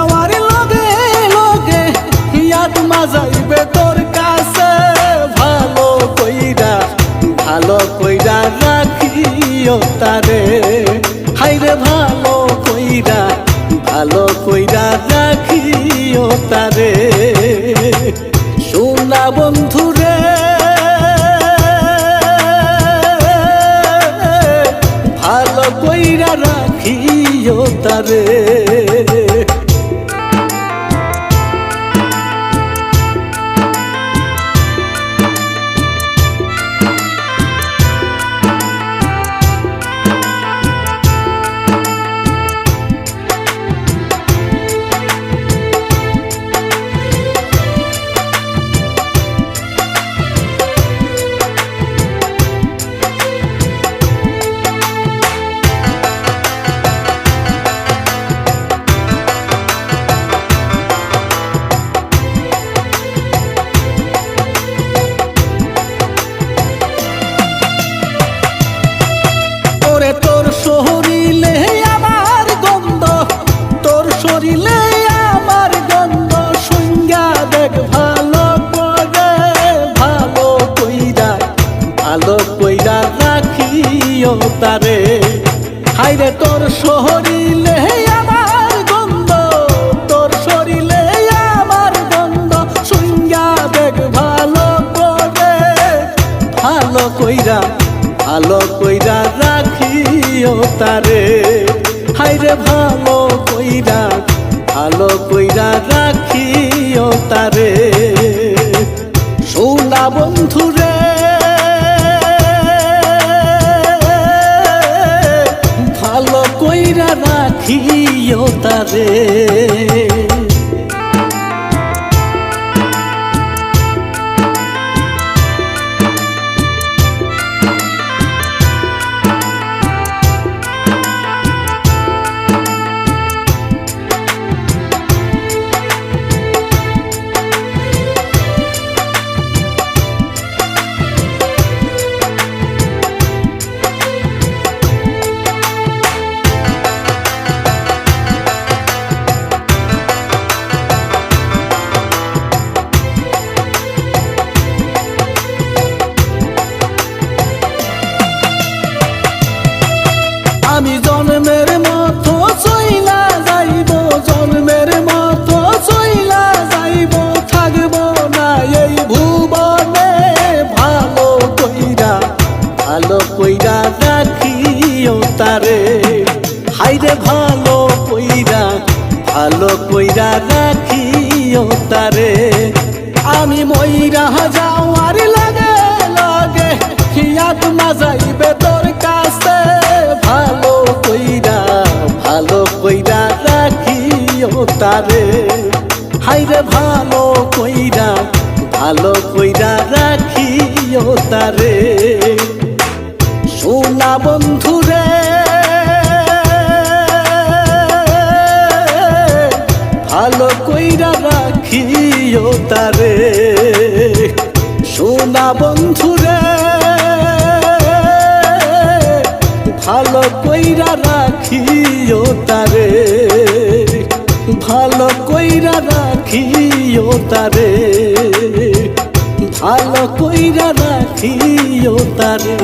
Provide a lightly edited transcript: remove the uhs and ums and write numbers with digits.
যাওয়ার লগে লগে আত্মা যাইবে তোর কাছে। ভালো কইরা রাখিও তারে, হাইরে ভালো কইরা রাখিও তারে। সোনা বন্ধুরে ভালো কইরা রাখিও তারে। তোর শরীরে আমার গন্ধ, তোর শরীরে আমার গন্ধ, সঙ্গা দেখ ভালো কইরা রাখিও তারে। হাইরে তোর শরীরে আমার গন্ধ, তোর শরীরে আমার গন্ধ, সঙ্গা দেখ ভালো কইরা রাখিও তারে। হাইরে ভালো কইরা রাখিও তারে। সোনা বন্ধুরে ভালো কইরা রাখিও তারে। আমি জন্মের মতো চইলা যাইব, জন্মের মতো চইলা যাইব, থাকব না এই ভুবনে। ভালো কইরা রাখিও তারে। হাইরে ভালো কইরা রাখিও তারে। আমি মইরা যাওয়ার লগে লগে আত্মা যাইবে তোর কাছে। ভালো কইরা রাখিও তারে। হাইরে ভালো কইরা রাখিও তারে। সোনা বন্ধুরে ভালো কইরা রাখিও তারে। সোনা বন্ধুরে ভালো কইরা রাখিও তারে। ভালো কইরা রাখিও তারে। ভালো কইরা রাখিও তারে।